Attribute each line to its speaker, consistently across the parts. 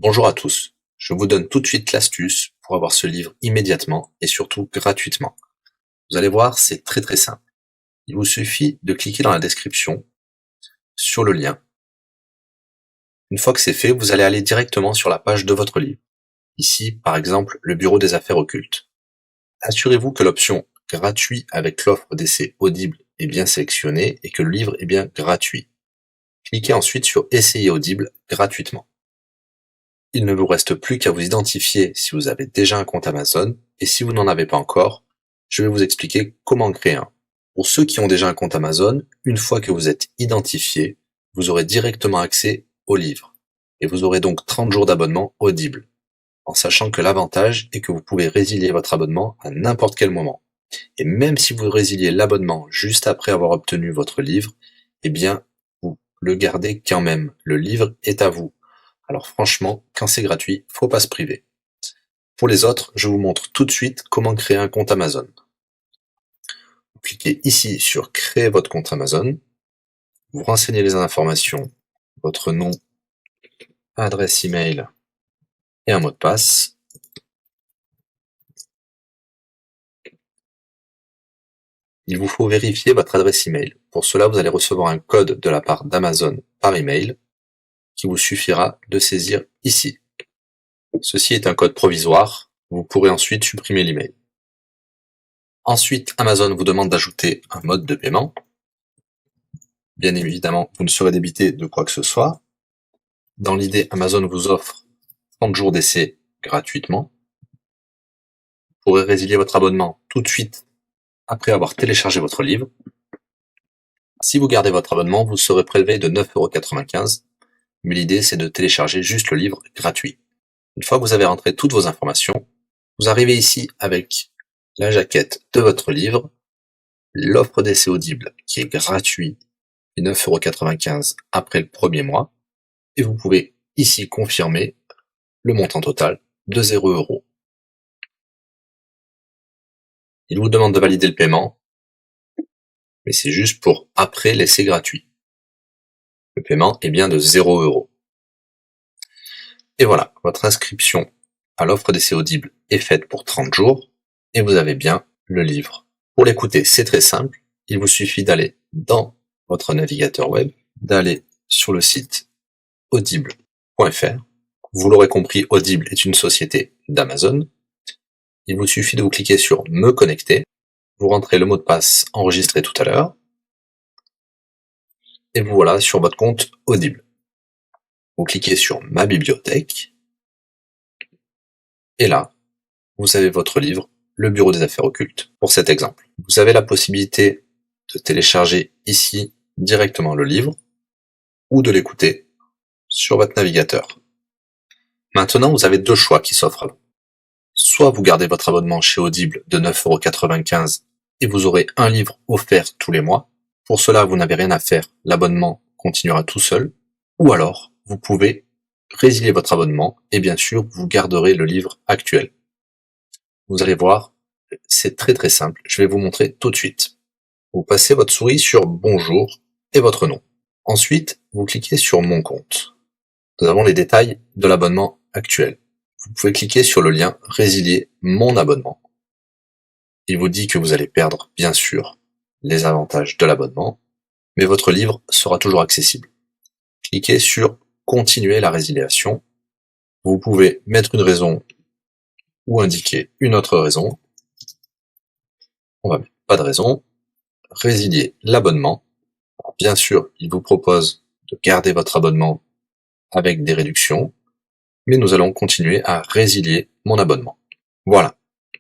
Speaker 1: Bonjour à tous, je vous donne tout de suite l'astuce pour avoir ce livre immédiatement et surtout gratuitement. Vous allez voir, c'est très simple. Il vous suffit de cliquer dans la description sur le lien. Une fois que c'est fait, vous allez aller directement sur la page de votre livre. Ici, par exemple, le bureau des affaires occultes. Assurez-vous que l'option gratuit avec l'offre d'essai Audible est bien sélectionnée et que le livre est bien gratuit. Cliquez ensuite sur Essayer Audible gratuitement. Il ne vous reste plus qu'à vous identifier si vous avez déjà un compte Amazon, et si vous n'en avez pas encore, je vais vous expliquer comment créer un. Pour ceux qui ont déjà un compte Amazon, une fois que vous êtes identifié, vous aurez directement accès au livre, et vous aurez donc 30 jours d'abonnement Audible, en sachant que l'avantage est que vous pouvez résilier votre abonnement à n'importe quel moment. Et même si vous résiliez l'abonnement juste après avoir obtenu votre livre, eh bien, vous le gardez quand même. Le livre est à vous. Alors franchement, quand c'est gratuit, faut pas se priver. Pour les autres, je vous montre tout de suite comment créer un compte Amazon. Vous cliquez ici sur créer votre compte Amazon. Vous renseignez les informations, votre nom, adresse email et un mot de passe. Il vous faut vérifier votre adresse email. Pour cela, vous allez recevoir un code de la part d'Amazon par email qui vous suffira de saisir ici. Ceci est un code provisoire. Vous pourrez ensuite supprimer l'email. Ensuite, Amazon vous demande d'ajouter un mode de paiement. Bien évidemment, vous ne serez débité de quoi que ce soit. Dans l'idée, Amazon vous offre 30 jours d'essai gratuitement. Vous pourrez résilier votre abonnement tout de suite après avoir téléchargé votre livre. Si vous gardez votre abonnement, vous serez prélevé de 9,95 €, mais l'idée c'est de télécharger juste le livre gratuit. Une fois que vous avez rentré toutes vos informations, vous arrivez ici avec la jaquette de votre livre, l'offre d'essai Audible qui est gratuit et 9,95 € après le premier mois, et vous pouvez ici confirmer le montant total de 0 €. Il vous demande de valider le paiement, mais c'est juste pour après l'essai gratuit. Le paiement est bien de 0 €. Et voilà, votre inscription à l'offre d'essai Audible est faite pour 30 jours, et vous avez bien le livre. Pour l'écouter, c'est très simple, il vous suffit d'aller dans votre navigateur web, d'aller sur le site audible.fr. Vous l'aurez compris, Audible est une société d'Amazon. Il vous suffit de vous cliquer sur Me connecter, vous rentrez le mot de passe enregistré tout à l'heure, et vous voilà sur votre compte Audible. Vous cliquez sur Ma bibliothèque, et là, vous avez votre livre, Le Bureau des affaires occultes, pour cet exemple. Vous avez la possibilité de télécharger ici directement le livre, ou de l'écouter sur votre navigateur. Maintenant, vous avez deux choix qui s'offrent à vous. Soit vous gardez votre abonnement chez Audible de 9,95 € et vous aurez un livre offert tous les mois. Pour cela, vous n'avez rien à faire, l'abonnement continuera tout seul. Ou alors, vous pouvez résilier votre abonnement et bien sûr, vous garderez le livre actuel. Vous allez voir, c'est très simple, je vais vous montrer tout de suite. Vous passez votre souris sur Bonjour et votre nom. Ensuite, vous cliquez sur Mon compte. Nous avons les détails de l'abonnement actuel. Vous pouvez cliquer sur le lien Résilier mon abonnement. Il vous dit que vous allez perdre, bien sûr, les avantages de l'abonnement, mais votre livre sera toujours accessible. Cliquez sur Continuer la résiliation. Vous pouvez mettre une raison ou indiquer une autre raison. On va mettre pas de raison. Résilier l'abonnement. Bien sûr, il vous propose de garder votre abonnement avec des réductions, mais nous allons continuer à résilier mon abonnement. Voilà,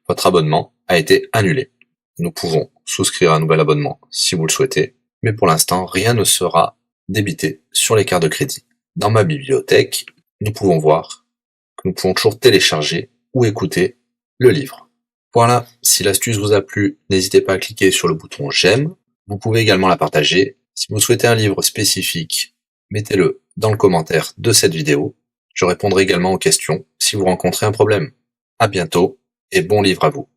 Speaker 1: votre abonnement a été annulé. Nous pouvons souscrire un nouvel abonnement si vous le souhaitez, mais pour l'instant, rien ne sera débité sur les cartes de crédit. Dans ma bibliothèque, nous pouvons voir que nous pouvons toujours télécharger ou écouter le livre. Voilà, si l'astuce vous a plu, n'hésitez pas à cliquer sur le bouton j'aime. Vous pouvez également la partager. Si vous souhaitez un livre spécifique, mettez-le dans le commentaire de cette vidéo. Je répondrai également aux questions si vous rencontrez un problème. À bientôt et bon livre à vous.